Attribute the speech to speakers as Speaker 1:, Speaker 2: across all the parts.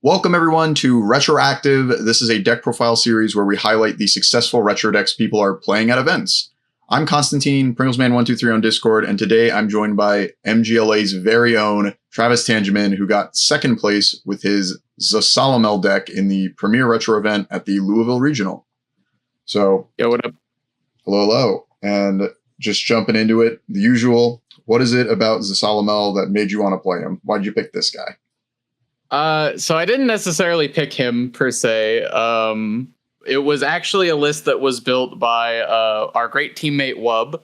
Speaker 1: Welcome everyone to Retroactive. This is a deck profile series where we highlight the successful retro decks people are playing at events. I'm Constantine, Pringlesman123 on Discord, and today I'm joined by MGLA's very own Travis Tangeman, who got second place with his Zasalamel deck in the premier retro event at the Louisville Regional. So,
Speaker 2: yo, what up?
Speaker 1: Hello. And just jumping into it, the usual, what is it about Zasalamel that made you want to play him? Why'd you pick this guy?
Speaker 2: So I didn't necessarily pick him per se. It was actually a list that was built by our great teammate Wub.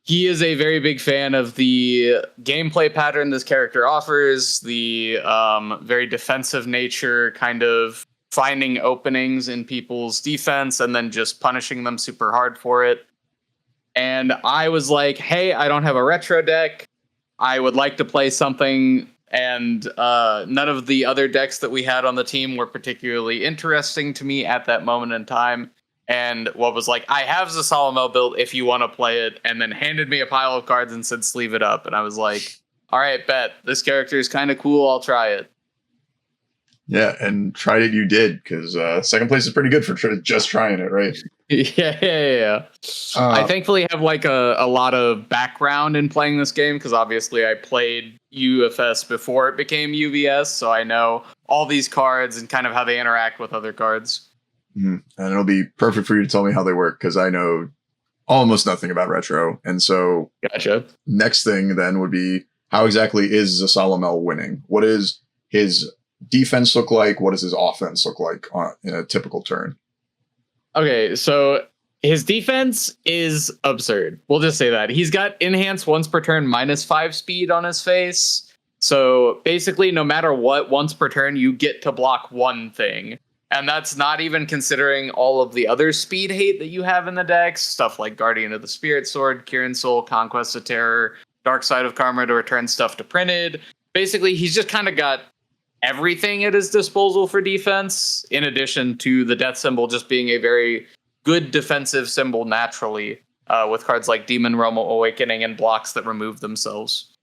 Speaker 2: He is a very big fan of the gameplay pattern this character offers, the very defensive nature, kind of finding openings in people's defense and then just punishing them super hard for it. And I was like, hey, I don't have a retro deck. I would like to play something. And none of the other decks that we had on the team were particularly interesting to me at that moment in time. And what was like, I have Zasalamel built if you want to play it, and then handed me a pile of cards and said, sleeve it up. And I was like, all right, bet. This character is kind of cool. I'll try it.
Speaker 1: Yeah, and tried it you did, because second place is pretty good for just trying it, right?
Speaker 2: Yeah. I thankfully have like a lot of background in playing this game, because obviously I played UFS before it became UVS, so I know all these cards and kind of how they interact with other cards.
Speaker 1: And it'll be perfect for you to tell me how they work, because I know almost nothing about retro. And so
Speaker 2: Gotcha.
Speaker 1: Next thing then would be, how exactly is Zasalamel winning? What is his defense look like? What does his offense look like in a typical turn?
Speaker 2: Okay, so his defense is absurd. We'll just say that. He's got enhance once per turn -5 speed on his face. So basically, no matter what, once per turn, you get to block one thing. And that's not even considering all of the other speed hate that you have in the decks. Stuff like Guardian of the Spirit Sword, Kirin Soul, Conquest of Terror, Dark Side of Karma to return stuff to printed. Basically, he's just kind of got everything at his disposal for defense, in addition to the death symbol just being a very good defensive symbol naturally, with cards like Demon Realm Awakening and blocks that remove themselves.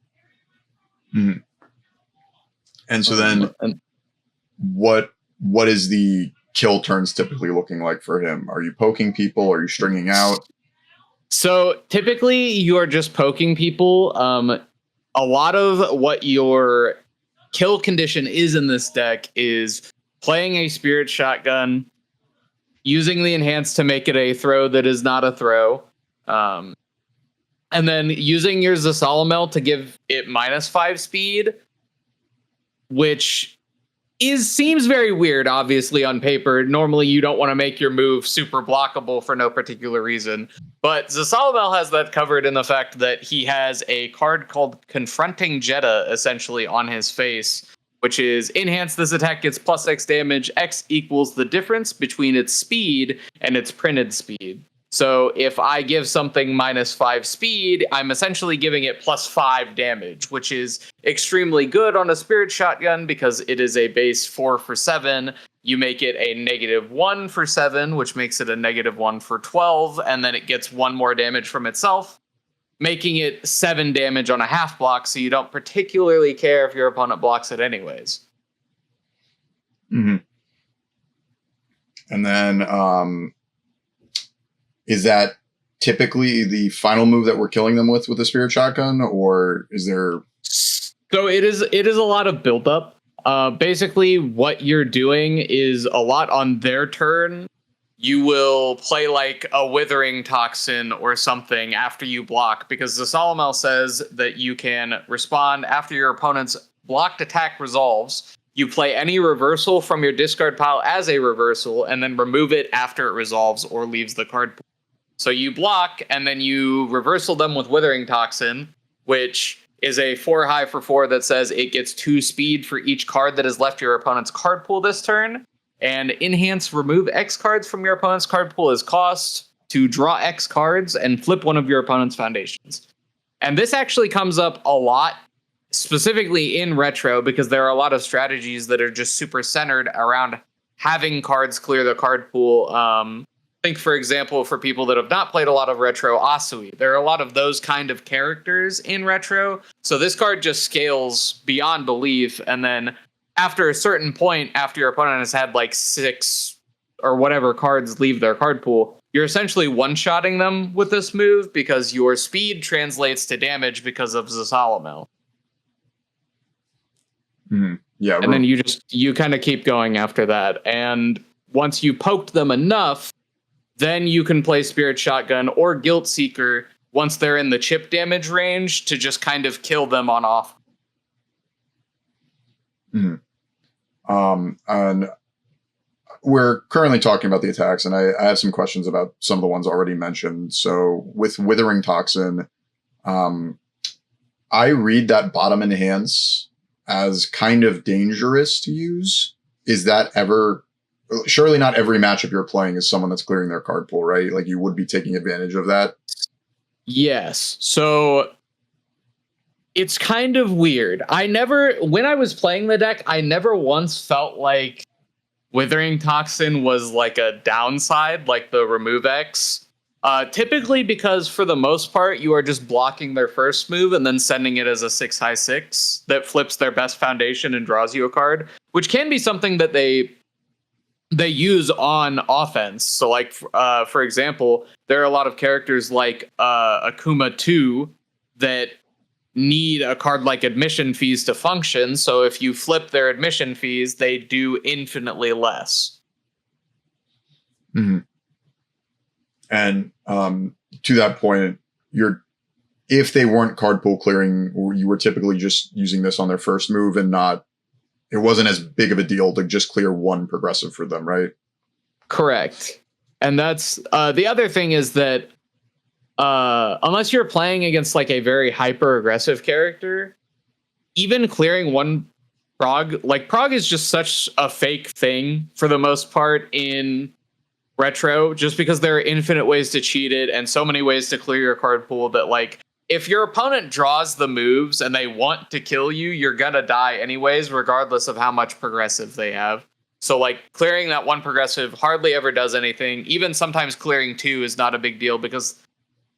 Speaker 1: Mm-hmm. And so then what is the kill turns typically looking like for him? Are you poking people? Are you stringing out?
Speaker 2: So typically you are just poking people. A lot of what your kill condition is in this deck is playing a Spirit Shotgun, using the enhance to make it a throw that is not a throw, and then using your Zasalamel to give it -5 speed, which seems very weird, obviously, on paper. Normally, you don't want to make your move super blockable for no particular reason. But Zasalamel has that covered in the fact that he has a card called Confronting Jeddah, essentially, on his face, which is enhance this attack gets +X damage. X equals the difference between its speed and its printed speed. So if I give something -5 speed, I'm essentially giving it +5 damage, which is extremely good on a Spirit Shotgun because it is a base 4 for 7. You make it a -1 for 7, which makes it a -1 for 12, and then it gets 1 more damage from itself, making it 7 damage on a half block, so you don't particularly care if your opponent blocks it anyways.
Speaker 1: Mm-hmm. And then is that typically the final move that we're killing them with the Spirit Shotgun, or is there?
Speaker 2: So it is a lot of buildup. Basically, what you're doing is a lot on their turn. You will play like a Withering Toxin or something after you block, because Zasalamel says that you can respond after your opponent's blocked attack resolves. You play any reversal from your discard pile as a reversal, and then remove it after it resolves or leaves the card pool. So you block, and then you reversal them with Withering Toxin, which is a 4 for 4 that says it gets 2 speed for each card that has left your opponent's card pool this turn. And enhance remove X cards from your opponent's card pool as cost to draw X cards and flip one of your opponent's foundations. And this actually comes up a lot, specifically in retro, because there are a lot of strategies that are just super centered around having cards clear the card pool. Think, for example, for people that have not played a lot of retro, Asui. There are a lot of those kind of characters in retro. So this card just scales beyond belief. And then after a certain point, after your opponent has had like 6 or whatever cards leave their card pool, you're essentially one-shotting them with this move because your speed translates to damage because of Zasalamel.
Speaker 1: Yeah,
Speaker 2: and then you kind of keep going after that. And once you poked them enough, then you can play Spirit Shotgun or Guilt Seeker once they're in the chip damage range to just kind of kill them on off.
Speaker 1: And we're currently talking about the attacks, and I have some questions about some of the ones already mentioned. So with Withering Toxin, I read that bottom enhance as kind of dangerous to use. Is that ever... Surely not every matchup you're playing is someone that's clearing their card pool, right? Like, you would be taking advantage of that.
Speaker 2: Yes. So it's kind of weird. When I was playing the deck, I never once felt like Withering Toxin was like a downside, like the remove X. Typically because for the most part, you are just blocking their first move and then sending it as a 6/6 that flips their best foundation and draws you a card, which can be something that they use on offense. So like, for example, there are a lot of characters like Akuma 2 that need a card like admission fees to function. So if you flip their admission fees, they do infinitely less.
Speaker 1: Mm-hmm. And to that point, if they weren't card pool clearing, you were typically just using this on their first move and it wasn't as big of a deal to just clear one progressive for them, right?
Speaker 2: Correct. And that's the other thing is that unless you're playing against like a very hyper aggressive character, even clearing one prog, like prog is just such a fake thing for the most part in retro, just because there are infinite ways to cheat it and so many ways to clear your card pool that like, if your opponent draws the moves and they want to kill you, you're gonna die anyways, regardless of how much progressive they have. So like clearing that one progressive hardly ever does anything. Even sometimes clearing 2 is not a big deal because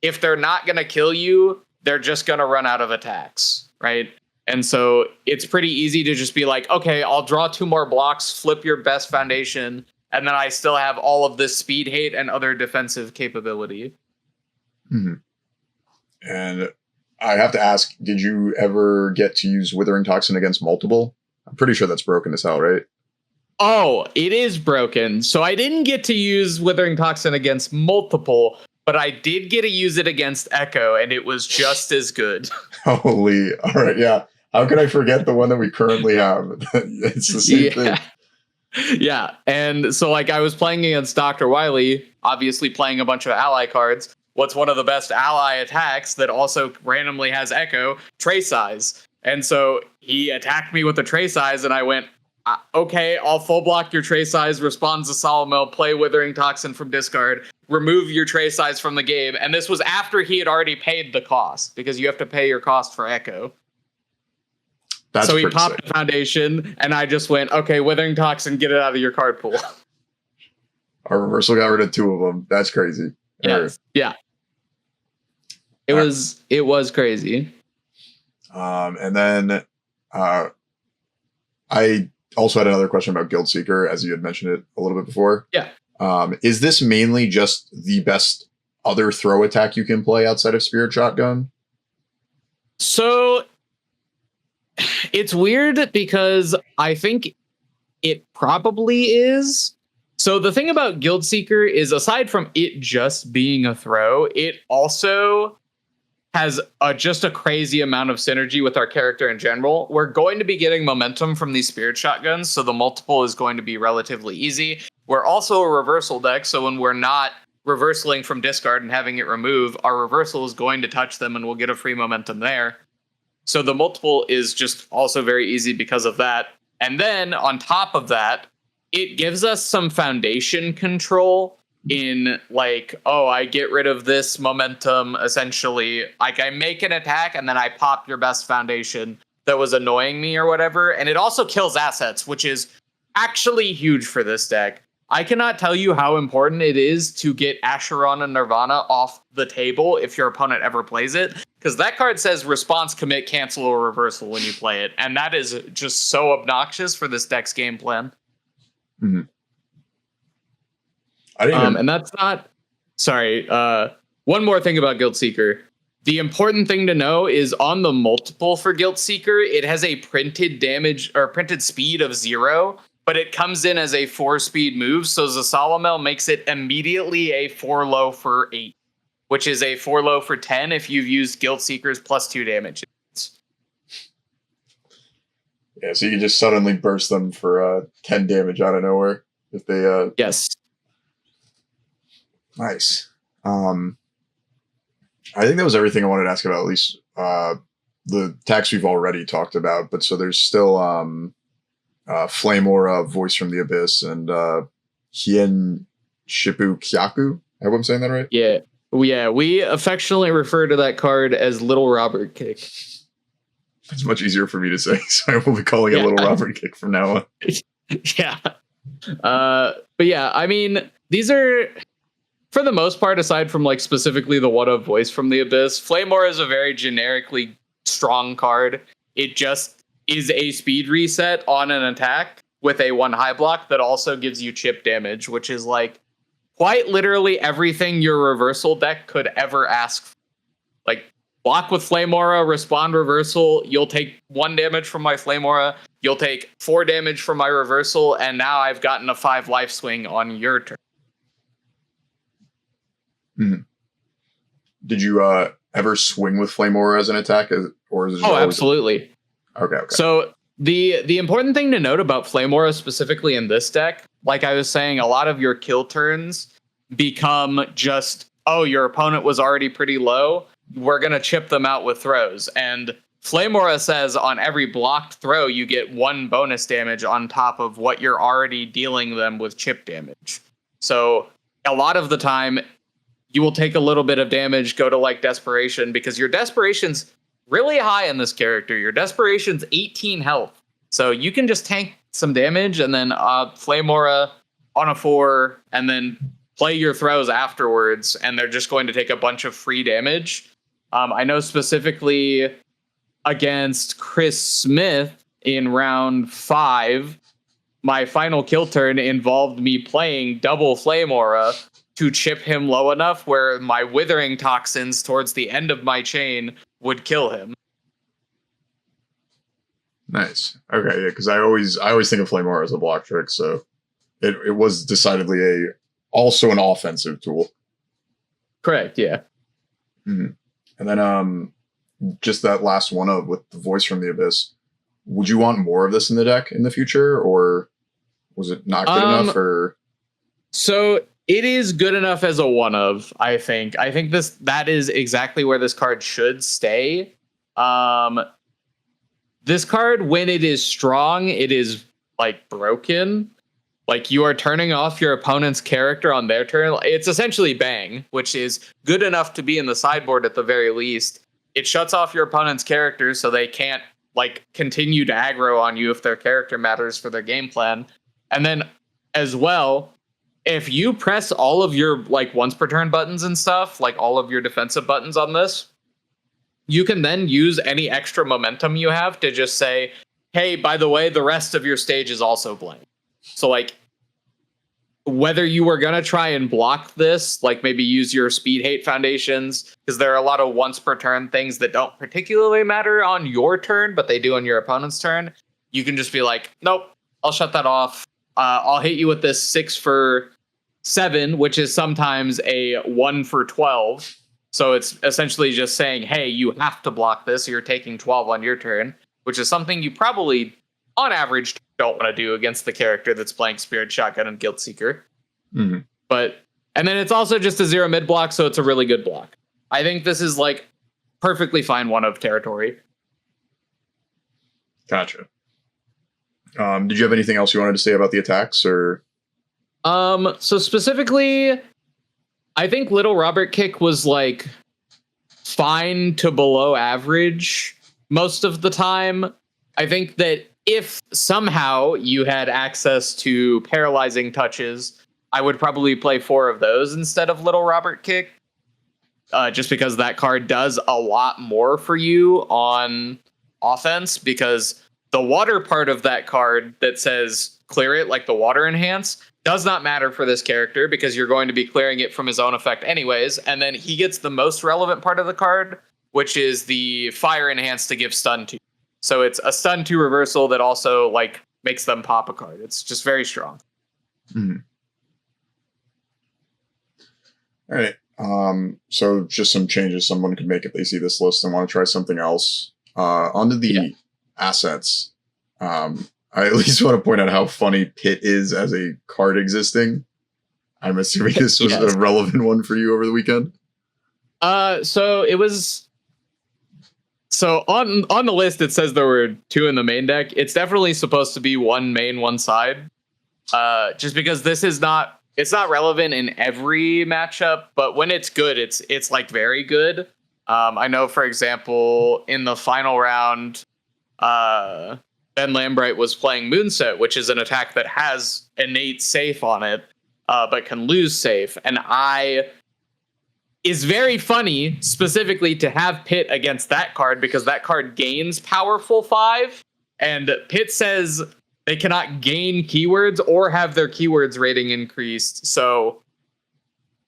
Speaker 2: if they're not gonna kill you, they're just gonna run out of attacks, right? And so it's pretty easy to just be like, okay, I'll draw 2 more blocks, flip your best foundation, and then I still have all of this speed hate and other defensive capability.
Speaker 1: Mm-hmm. And I have to ask, did you ever get to use Withering Toxin against multiple? I'm pretty sure that's broken as hell, right?
Speaker 2: Oh, it is broken. So I didn't get to use Withering Toxin against multiple, but I did get to use it against Echo, and it was just as good.
Speaker 1: Holy, all right, yeah. How could I forget the one that we currently have? It's the same thing.
Speaker 2: Yeah, and so like I was playing against Dr. Wily, obviously playing a bunch of ally cards. What's one of the best ally attacks that also randomly has Echo? Trace Eyes. And so he attacked me with the Trace Eyes, and I went, okay, I'll full block your Trace Eyes, respond to Zasalamel, play Withering Toxin from discard, remove your Trace Eyes from the game. And this was after he had already paid the cost, because you have to pay your cost for Echo. So he popped the foundation, and I just went, okay, Withering Toxin, get it out of your card pool.
Speaker 1: Our reversal got rid of 2 of them. That's crazy.
Speaker 2: Yes. Yeah. It was crazy.
Speaker 1: And then I also had another question about Guild Seeker, as you had mentioned it a little bit before.
Speaker 2: Yeah.
Speaker 1: Is this mainly just the best other throw attack you can play outside of Spirit Shotgun?
Speaker 2: So it's weird because I think it probably is. So the thing about Guild Seeker is, aside from it just being a throw, it also has just a crazy amount of synergy with our character in general. We're going to be getting momentum from these Spirit Shotguns, so the multiple is going to be relatively easy. We're also a reversal deck, so when we're not reversaling from discard and having it remove, our reversal is going to touch them and we'll get a free momentum there. So the multiple is just also very easy because of that. And then on top of that, it gives us some foundation control in like, oh, I get rid of this momentum, essentially. Like I make an attack and then I pop your best foundation that was annoying me or whatever. And it also kills assets, which is actually huge for this deck. I cannot tell you how important it is to get Asheron and Nirvana off the table if your opponent ever plays it, because that card says response, commit, cancel, or reversal when you play it, and that is just so obnoxious for this deck's game plan.
Speaker 1: Mm-hmm. I didn't even...
Speaker 2: And that's not... Sorry, one more thing about Guilt Seeker. The important thing to know is on the multiple for Guilt Seeker, it has a printed damage or printed speed of 0, but it comes in as a 4-speed move, so Zasalamel makes it immediately a 4 low for 8, which is a 4 low for 10 if you've used Guilt Seeker's +2 damage.
Speaker 1: Yeah, so you can just suddenly burst them for 10 damage out of nowhere if they...
Speaker 2: Yes.
Speaker 1: Nice. I think that was everything I wanted to ask about, at least the attacks we've already talked about. But so there's still Flame Aura, Voice from the Abyss, and Hien Shipu Kyaku. I hope I'm saying that right?
Speaker 2: Yeah. We affectionately refer to that card as Little Robert Kick.
Speaker 1: It's much easier for me to say, so I will be calling it Little Robert Kick from now on.
Speaker 2: Yeah. But yeah, I mean, these are... For the most part, aside from like specifically the one of Voice from the Abyss, Flame Aura is a very generically strong card. It just is a speed reset on an attack with a 1 high block that also gives you chip damage, which is like quite literally everything your reversal deck could ever ask for. Like, block with Flame Aura, respond reversal, you'll take 1 damage from my Flame Aura, you'll take 4 damage from my reversal, and now I've gotten a 5 life swing on your turn.
Speaker 1: Mm-hmm. Did you ever swing with Flame Aura as an attack, or is it?
Speaker 2: Oh, absolutely.
Speaker 1: Okay.
Speaker 2: So the important thing to note about Flame Aura specifically in this deck, like I was saying, a lot of your kill turns become just, oh, your opponent was already pretty low, we're gonna chip them out with throws. And Flame Aura says on every blocked throw you get 1 bonus damage on top of what you're already dealing them with chip damage. So a lot of the time, you will take a little bit of damage, go to like Desperation, because your Desperation's really high in this character. Your Desperation's 18 health. So you can just tank some damage and then Flame Aura on a 4 and then play your throws afterwards, and they're just going to take a bunch of free damage. I know specifically against Chris Smith in round 5, my final kill turn involved me playing double Flame Aura to chip him low enough where my Withering Toxins towards the end of my chain would kill him.
Speaker 1: Nice. Okay, yeah, because I always think of Flame Aura as a block trick, so it was decidedly also an offensive tool.
Speaker 2: Correct, yeah.
Speaker 1: Mm-hmm. And then just that last one with the Voice from the Abyss. Would you want more of this in the deck in the future, or was it not good enough? Or
Speaker 2: so it is good enough as a one of, I think. I think that is exactly where this card should stay. This card, when it is strong, it is like broken. Like, you are turning off your opponent's character on their turn. It's essentially Bang, which is good enough to be in the sideboard at the very least. It shuts off your opponent's character so they can't like continue to aggro on you if their character matters for their game plan. And then as well, if you press all of your like once per turn buttons and stuff, like all of your defensive buttons on this, you can then use any extra momentum you have to just say, hey, by the way, the rest of your stage is also blank. So like, whether you were going to try and block this, like maybe use your Speed Hate Foundations, because there are a lot of once per turn things that don't particularly matter on your turn, but they do on your opponent's turn. You can just be like, nope, I'll shut that off. I'll hit you with this 6 for 7, which is sometimes a 1 for 12. So it's essentially just saying, hey, you have to block this, or you're taking 12 on your turn, which is something you probably, on average, don't want to do against the character that's playing Spirit Shotgun and Guilt Seeker.
Speaker 1: Mm-hmm.
Speaker 2: And then it's also just a 0 mid block, so it's a really good block. I think this is like perfectly fine one of territory.
Speaker 1: Gotcha. Did you have anything else you wanted to say about the attacks, or?
Speaker 2: So specifically, I think Little Robert Kick was like fine to below average most of the time. I think that if somehow you had access to paralyzing touches, I would probably play 4 of those instead of Little Robert Kick. Just because that card does a lot more for you on offense, because the water part of that card that says clear it, like the water enhance, does not matter for this character because you're going to be clearing it from his own effect anyways. And then he gets the most relevant part of the card, which is the fire enhance to give stun to. So it's a stun 2 reversal that also like makes them pop a card. It's just very strong.
Speaker 1: Mm-hmm. All right. So just some changes someone could make if they see this list and want to try something else. Onto the assets. I at least want to point out how funny Pit is as a card existing. I'm assuming this was a relevant one for you over the weekend.
Speaker 2: So it was. So on the list, it says there were 2 in the main deck. It's definitely supposed to be 1 main, 1 side. Just because this is not. It's not relevant in every matchup, but when it's good, it's like very good. I know, for example, in the final round, Ben Lambright was playing Moonset, which is an attack that has innate safe on it, but can lose safe. And is very funny specifically to have Pit against that card because that card gains powerful 5, and Pit says they cannot gain keywords or have their keywords rating increased. So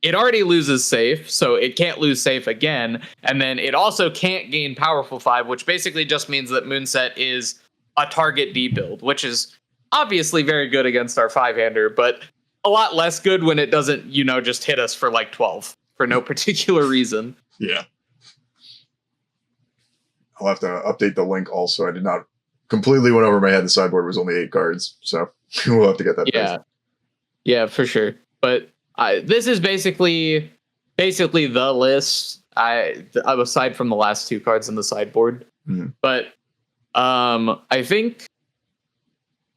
Speaker 2: it already loses safe, so it can't lose safe again. And then it also can't gain powerful 5, which basically just means that Moonset is a target D build, which is obviously very good against our 5-hander, but a lot less good when it doesn't, just hit us for like 12 for no particular reason.
Speaker 1: Yeah. I'll have to update the link also. I did not completely went over my head. The sideboard was only 8 cards, so we'll have to get that fixed.
Speaker 2: Yeah, for sure. But this is basically the list. Aside from the last 2 cards in the sideboard, but I think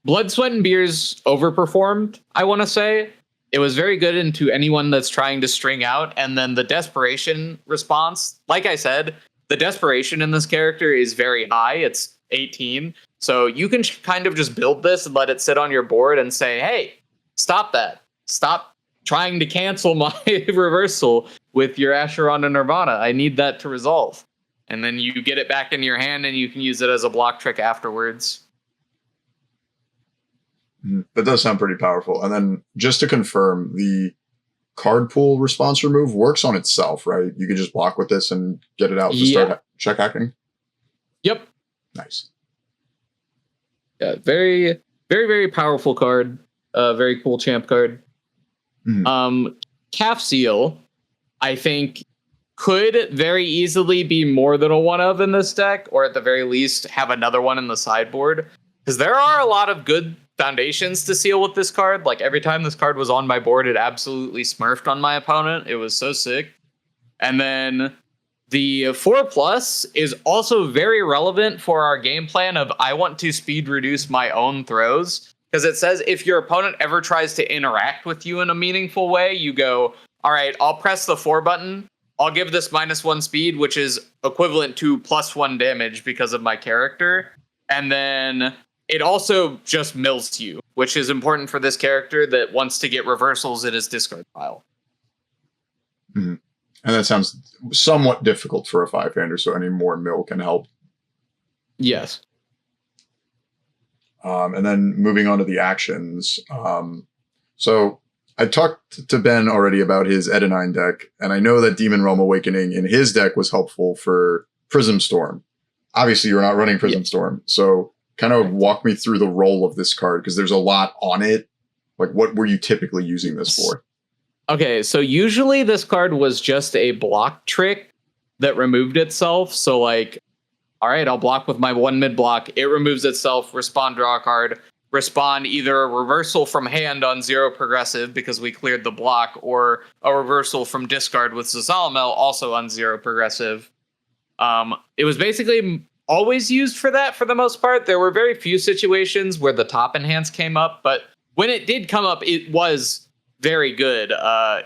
Speaker 2: Blood, Sweat, and Beers overperformed. I want to say it was very good into anyone that's trying to string out, and then the desperation response. Like I said, the desperation in this character is very high. It's 18. So you can kind of just build this and let it sit on your board and say, hey, stop that. Stop trying to cancel my reversal with your Acheron and Nirvana. I need that to resolve. And then you get it back in your hand and you can use it as a block trick afterwards.
Speaker 1: That does sound pretty powerful. And then just to confirm, the card pool response remove works on itself, right? You can just block with this and get it out to start check hacking?
Speaker 2: Yep.
Speaker 1: Nice.
Speaker 2: Yeah, very, very, very powerful card. Very cool champ card. Calf Seal, I think, could very easily be more than a one of in this deck, or at the very least have another one in the sideboard. Because there are a lot of good foundations to seal with this card. Like every time this card was on my board, it absolutely smurfed on my opponent. It was so sick. And then the 4+ is also very relevant for our game plan of I want to speed reduce my own throws. Because it says if your opponent ever tries to interact with you in a meaningful way, you go, all right, I'll press the 4 button. I'll give this -1 speed, which is equivalent to +1 damage because of my character. And then it also just mills you, which is important for this character that wants to get reversals in his discard pile.
Speaker 1: Mm-hmm. And that sounds somewhat difficult for a 5-hander, so any more mill can help.
Speaker 2: Yes.
Speaker 1: And then moving on to the actions. So I talked to Ben already about his Edenine deck, and I know that Demon Realm Awakening in his deck was helpful for Prism Storm. Obviously, you're not running Prism Storm, so kind of walk me through the role of this card, because there's a lot on it. Like, what were you typically using this for?
Speaker 2: Okay, so usually this card was just a block trick that removed itself. So like, all right, I'll block with my 1 mid block. It removes itself, respond, draw a card, respond either a reversal from hand on 0 progressive because we cleared the block, or a reversal from discard with Zasalamel also on 0 progressive. It was basically always used for that for the most part. There were very few situations where the top enhance came up, but when it did come up, it was very good.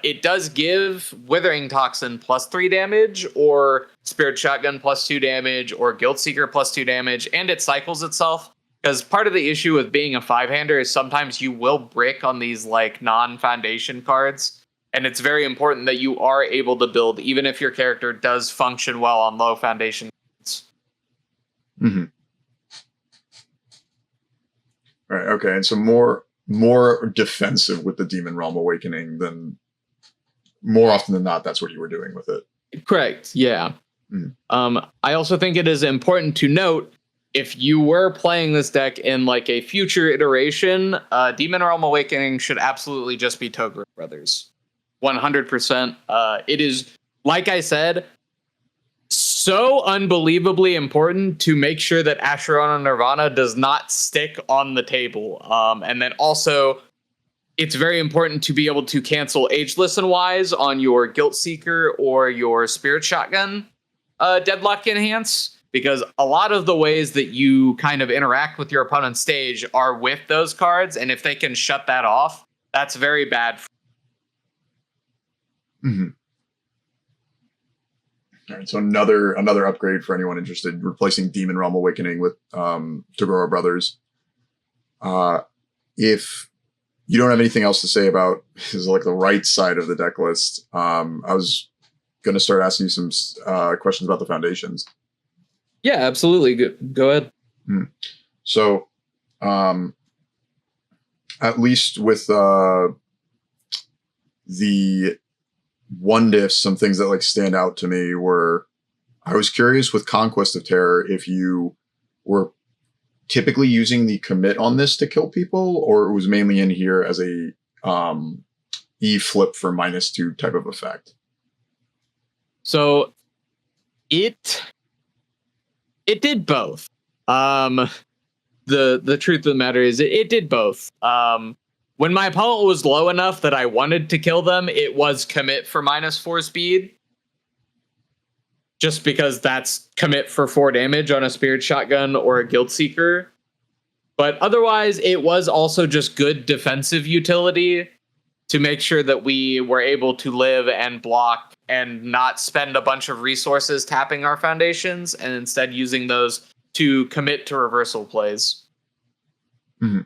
Speaker 2: It does give Withering Toxin +3 damage, or Spirit Shotgun +2 damage, or Guilt Seeker +2 damage, and it cycles itself. Because part of the issue with being a 5-hander is sometimes you will brick on these like non-foundation cards. And it's very important that you are able to build, even if your character does function well on low foundation cards.
Speaker 1: Mm-hmm. All right. Okay. And so more defensive with the Demon Realm Awakening than more often than not. That's what you were doing with it.
Speaker 2: Correct. Yeah. I also think it is important to note, if you were playing this deck in like a future iteration, Demon Realm Awakening should absolutely just be Toguro Brothers. 100%. It is, like I said, so unbelievably important to make sure that Asherona Nirvana does not stick on the table. And then also, it's very important to be able to cancel Ageless and Wise on your Guilt Seeker or your Spirit Shotgun Deadlock Enhance, because a lot of the ways that you kind of interact with your opponent's stage are with those cards, and if they can shut that off, that's very bad.
Speaker 1: Mm-hmm. All right, so another upgrade for anyone interested, replacing Demon Realm Awakening with Toguro Brothers. If you don't have anything else to say about is like the right side of the deck list, I was going to start asking you some questions about the foundations.
Speaker 2: Yeah, absolutely. Go ahead.
Speaker 1: So, at least with the one diff, some things that like stand out to me were, I was curious with Conquest of Terror if you were typically using the commit on this to kill people, or it was mainly in here as a E flip for -2 type of effect.
Speaker 2: So it did both. The truth of the matter is it did both. When my opponent was low enough that I wanted to kill them, it was commit for -4 speed. Just because that's commit for 4 damage on a Spirit Shotgun or a Guilt Seeker. But otherwise, it was also just good defensive utility to make sure that we were able to live and block and not spend a bunch of resources tapping our foundations, and instead using those to commit to reversal plays.
Speaker 1: Mm-hmm.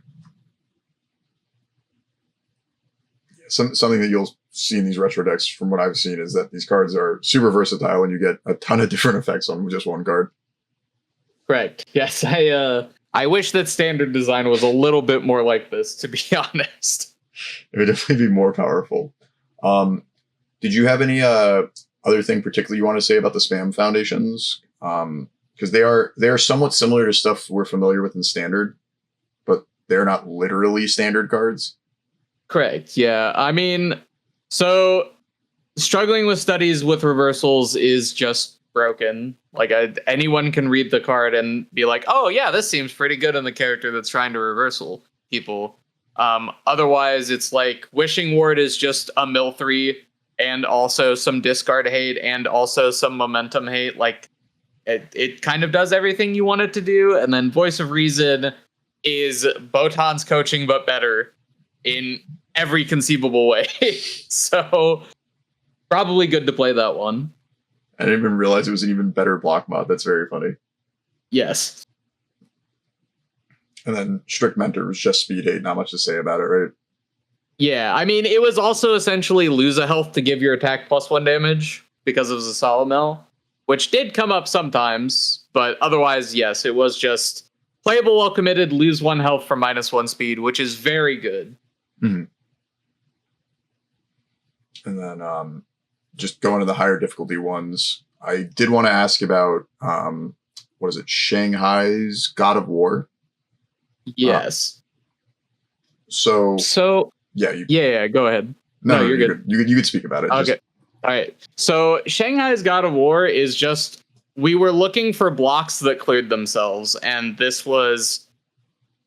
Speaker 1: Something that you'll see in these retro decks, from what I've seen, is that these cards are super versatile and you get a ton of different effects on just one card.
Speaker 2: Correct. Yes, I wish that standard design was a little bit more like this, to be honest.
Speaker 1: It would definitely be more powerful. Did you have any other thing particularly you want to say about the spam foundations? Because they are somewhat similar to stuff we're familiar with in standard, but they're not literally standard cards.
Speaker 2: Correct. Yeah. I mean, so struggling with studies with reversals is just broken. Like anyone can read the card and be like, oh yeah, this seems pretty good on the character that's trying to reversal people. Otherwise, it's like Wishing Ward is just a mill 3 and also some discard hate and also some momentum hate. Like it kind of does everything you want it to do. And then Voice of Reason is Botan's coaching, but better in every conceivable way. So probably good to play that one.
Speaker 1: I didn't even realize it was an even better block mod. That's very funny.
Speaker 2: Yes.
Speaker 1: And then Strict Mentor was just speed hate. Not much to say about it, right?
Speaker 2: Yeah, I mean, it was also essentially lose a health to give your attack +1 damage because of Zasalamel, which did come up sometimes, but otherwise, yes, it was just playable while committed, lose 1 health for -1 speed, which is very good.
Speaker 1: Mm-hmm. And then just going to the higher difficulty ones, I did want to ask about, what is it, Shanghai's God of War?
Speaker 2: Yes.
Speaker 1: So
Speaker 2: yeah, go ahead.
Speaker 1: No, you're good. You could speak about it.
Speaker 2: Okay. All right. So Shanghai's God of War is just, we were looking for blocks that cleared themselves, and this was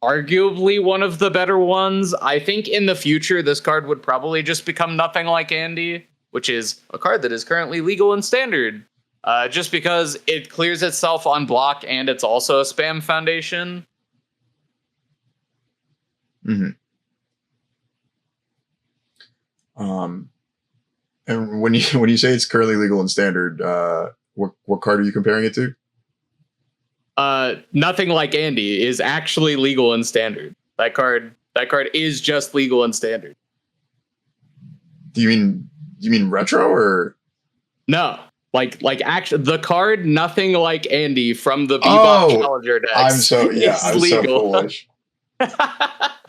Speaker 2: arguably one of the better ones. I think in the future, this card would probably just become Nothing Like Andy, which is a card that is currently legal in standard, just because it clears itself on block and it's also a spam foundation.
Speaker 1: Mm-hmm. And when you say it's currently legal in standard, what card are you comparing it to?
Speaker 2: Nothing Like Andy is actually legal in standard. That card is just legal in standard.
Speaker 1: Do you mean retro or
Speaker 2: no? Like actually, the card Nothing Like Andy from the Bebop Challenger decks.
Speaker 1: I'm so so foolish.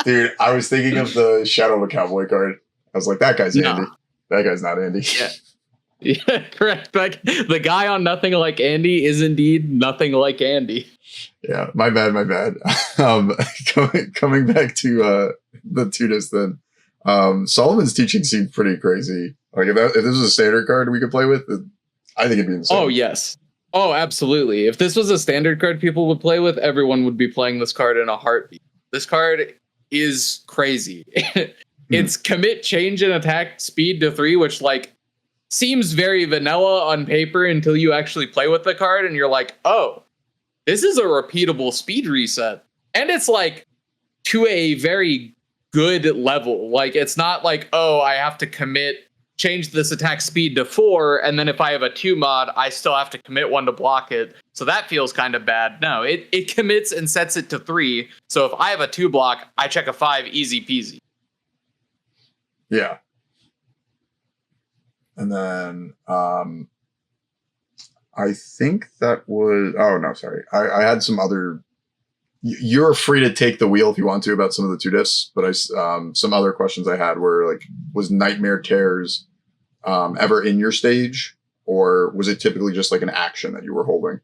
Speaker 1: Dude, I was thinking of the Shadow of a Cowboy card. I was like, that guy's Andy. That guy's not Andy.
Speaker 2: Yeah. Yeah, correct. Like the guy on Nothing Like Andy is indeed Nothing Like Andy.
Speaker 1: Yeah, my bad. Coming back to the Tudis then. Solomon's teaching seemed pretty crazy. Like if this was a standard card we could play with, I think it'd be insane.
Speaker 2: Oh yes. Oh, absolutely. If this was a standard card people would play with, everyone would be playing this card in a heartbeat. This card is crazy. It's commit, change, and attack speed to 3, which like seems very vanilla on paper until you actually play with the card and you're like, oh, this is a repeatable speed reset. And it's like to a very good level. Like it's not like, oh, I have to change this attack speed to 4, and then if I have a 2 mod, I still have to commit 1 to block it. So that feels kind of bad. No, it commits and sets it to 3. So if I have a 2 block, I check a 5, easy peasy.
Speaker 1: Yeah. And then I think that was... Oh, no, sorry. I had some other... You're free to take the wheel if you want to about some of the 2 diffs, but some other questions I had were like, was Nightmare Tears ever in your stage, or was it typically just like an action that you were holding?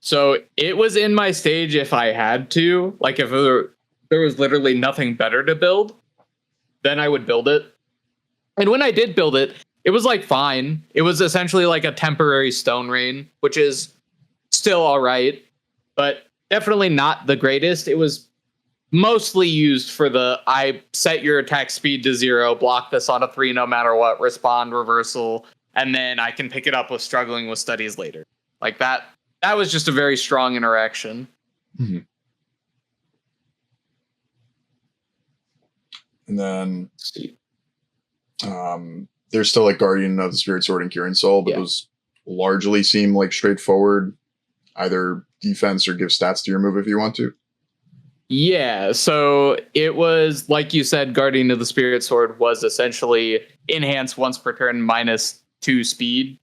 Speaker 2: So it was in my stage if I had to. Like if there was literally nothing better to build, then I would build it. And when I did build it, it was like fine. It was essentially like a temporary Stone Rain, which is still all right, but definitely not the greatest. It was mostly used for I set your attack speed to 0, block this on a 3 no matter what, respond, reversal, and then I can pick it up with Struggling with Studies later. Like that was just a very strong interaction.
Speaker 1: Mm-hmm. And then there's still like Guardian of the Spirit Sword and Kieran Soul, but those largely seem like straightforward, either defense or give stats to your move if you want to.
Speaker 2: Yeah, so it was, like you said, Guardian of the Spirit Sword was essentially enhance once per turn -2 speed,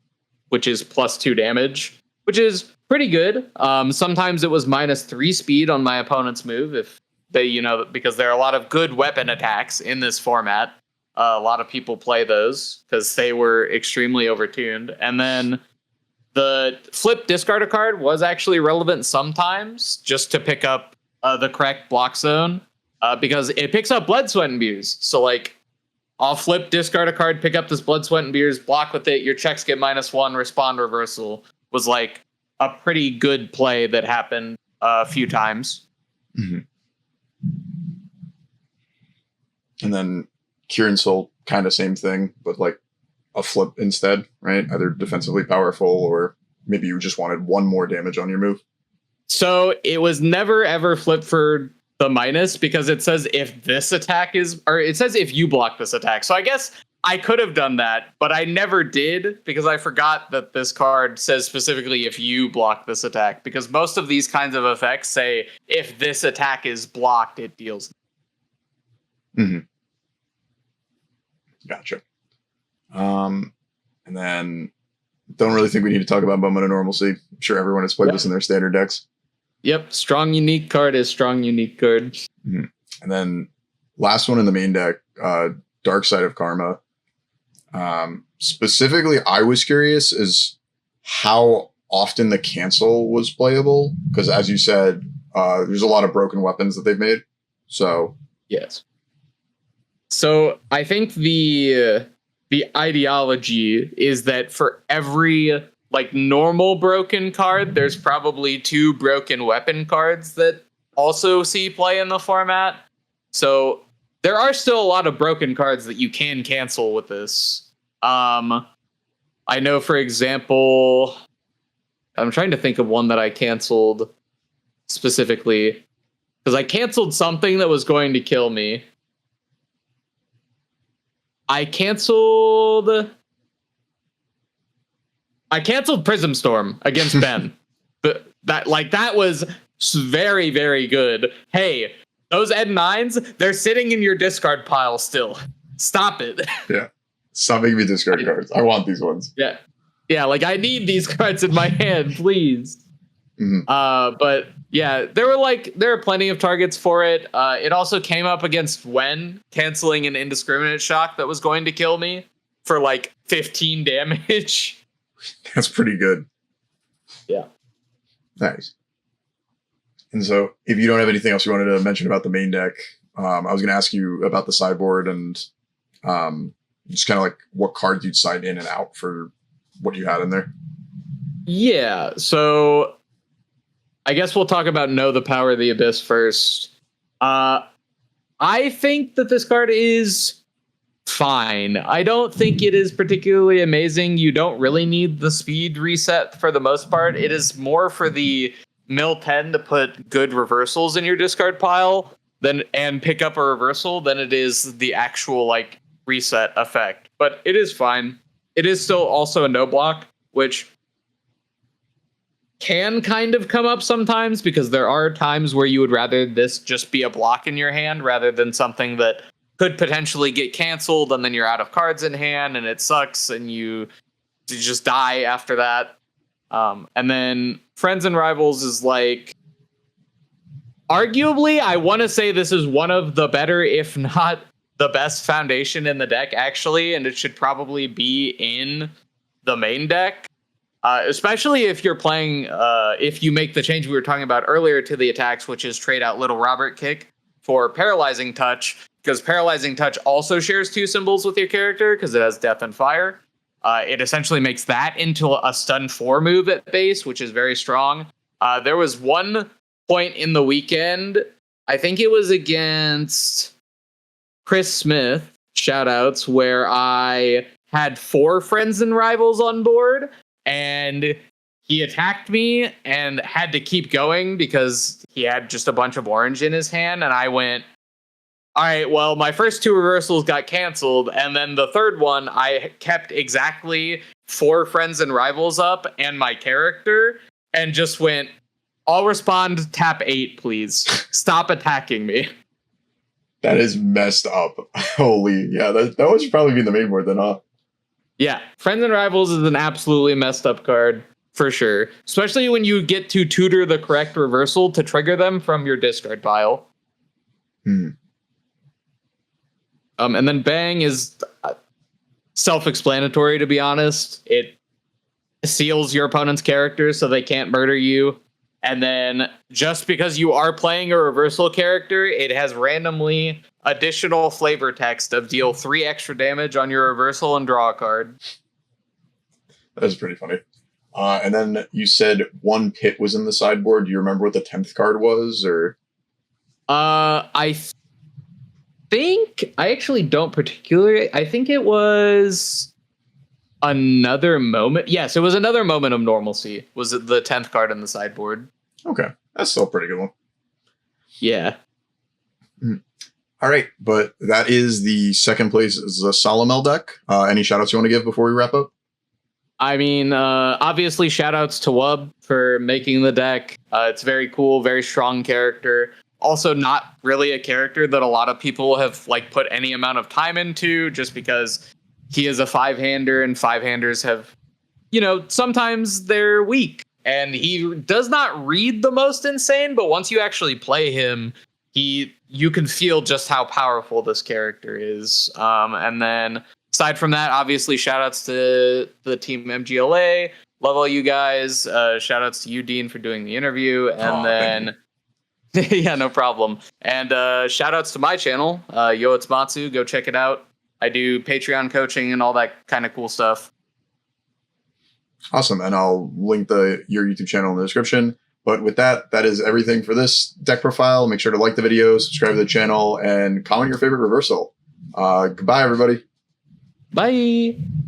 Speaker 2: which is +2 damage, which is pretty good. Sometimes it was -3 speed on my opponent's move if they, because there are a lot of good weapon attacks in this format. A lot of people play those because they were extremely overtuned. And then the flip discard a card was actually relevant sometimes just to pick up the correct block zone because it picks up Blood, Sweat, and Beers. So like I'll flip, discard a card, pick up this Blood, Sweat, and Beers, block with it. Your checks get -1, respond, reversal was like a pretty good play that happened a few times.
Speaker 1: Mm-hmm. And then Kieran Soul, kind of same thing, but like a flip instead, right? Either defensively powerful or maybe you just wanted 1 more damage on your move.
Speaker 2: So it was never ever flipped for the minus because it says if this attack it says if you block this attack. So I guess I could have done that, but I never did because I forgot that this card says specifically if you block this attack, because most of these kinds of effects say if this attack is blocked, it deals.
Speaker 1: Mm-hmm. Gotcha. And then don't really think we need to talk about Moment of Normalcy. I'm sure everyone has played this in their standard decks.
Speaker 2: Yep. Strong unique card is strong unique card.
Speaker 1: Mm-hmm. And then last one in the main deck, Dark Side of Karma. Specifically, I was curious is how often the cancel was playable. Because as you said, there's a lot of broken weapons that they've made. So
Speaker 2: yes. So I think the ideology is that for every like normal broken card, there's probably 2 broken weapon cards that also see play in the format. So there are still a lot of broken cards that you can cancel with this. I know, for example, I'm trying to think of one that I canceled specifically because I canceled something that was going to kill me. I canceled Prism Storm against Ben, but That was very, very good. Hey, those N9s, they're sitting in your discard pile still. Stop it.
Speaker 1: Yeah. Stop making me discard cards. I want these ones.
Speaker 2: Yeah. Yeah, like I need these cards in my hand, please. But yeah, there were plenty of targets for it. It also came up against Wen, canceling an indiscriminate shock that was going to kill me for like 15 damage.
Speaker 1: That's pretty good.
Speaker 2: Yeah.
Speaker 1: Nice. And so if you don't have anything else you wanted to mention about the main deck, I was going to ask you about the sideboard and just kind of like what cards you'd side in and out for what you had in there.
Speaker 2: Yeah, so I guess we'll talk about Know the Power of the Abyss first. I think that this card is fine. I don't think it is particularly amazing. You don't really need the speed reset for the most part. It is more for the mill 10 to put good reversals in your discard pile and pick up a reversal than it is the actual like reset effect. But it is fine. It is still also a no block, which can kind of come up sometimes because there are times where you would rather this just be a block in your hand rather than something that could potentially get canceled and then you're out of cards in hand and it sucks and you just die after that. And then Friends and Rivals is like, arguably, I want to say this is one of the better, if not the best foundation in the deck, actually, and it should probably be in the main deck. Especially if you're playing, if you make the change we were talking about earlier to the attacks, which is trade out Little Robert Kick for Paralyzing Touch, because Paralyzing Touch also shares 2 symbols with your character because it has Death and Fire. It essentially makes that into a stun 4 move at base, which is very strong. There was one point in the weekend, I think it was against Chris Smith, shoutouts, where I had 4 Friends and Rivals on board, and he attacked me and had to keep going because he had just a bunch of orange in his hand, and I went, all right, well, my first 2 reversals got canceled, and then the third one, I kept exactly 4 Friends and Rivals up and my character, and just went, I'll respond, tap 8, please. Stop attacking me.
Speaker 1: That is messed up. Holy, yeah, that one should probably be in the main board then, huh?
Speaker 2: Yeah, Friends and Rivals is an absolutely messed up card, for sure. Especially when you get to tutor the correct reversal to trigger them from your discard pile. And then Bang is self-explanatory, to be honest. It seals your opponent's character so they can't murder you. And then just because you are playing a reversal character, it has randomly additional flavor text of deal 3 extra damage on your reversal and draw a card.
Speaker 1: That was pretty funny. And then you said 1 pit was in the sideboard. Do you remember what the 10th card was? Or
Speaker 2: I think I actually don't particularly. I think it was Another Moment. Yes, it was Another Moment of Normalcy. Was it the 10th card in the sideboard?
Speaker 1: Okay, that's still a pretty good one.
Speaker 2: Yeah.
Speaker 1: All right, but that is the second place Zasalamel deck. Any shoutouts you want to give before we wrap up?
Speaker 2: I mean, obviously, shoutouts to Wub for making the deck. It's very cool, very strong character. Also, not really a character that a lot of people have like put any amount of time into, just because he is a 5-hander, and 5-handers have, sometimes they're weak. And he does not read the most insane, but once you actually play him, you can feel just how powerful this character is. And then aside from that, obviously, shoutouts to the team MGLA. Love all you guys. Shoutouts to you, Dean, for doing the interview. And yeah, no problem. And shoutouts to my channel, Yo It's Matsu. Go check it out. I do Patreon coaching and all that kind of cool stuff.
Speaker 1: Awesome. And I'll link your YouTube channel in the description. But with that is everything for this deck profile. Make sure to like the video, subscribe to the channel, and comment your favorite reversal. Goodbye, everybody.
Speaker 2: Bye.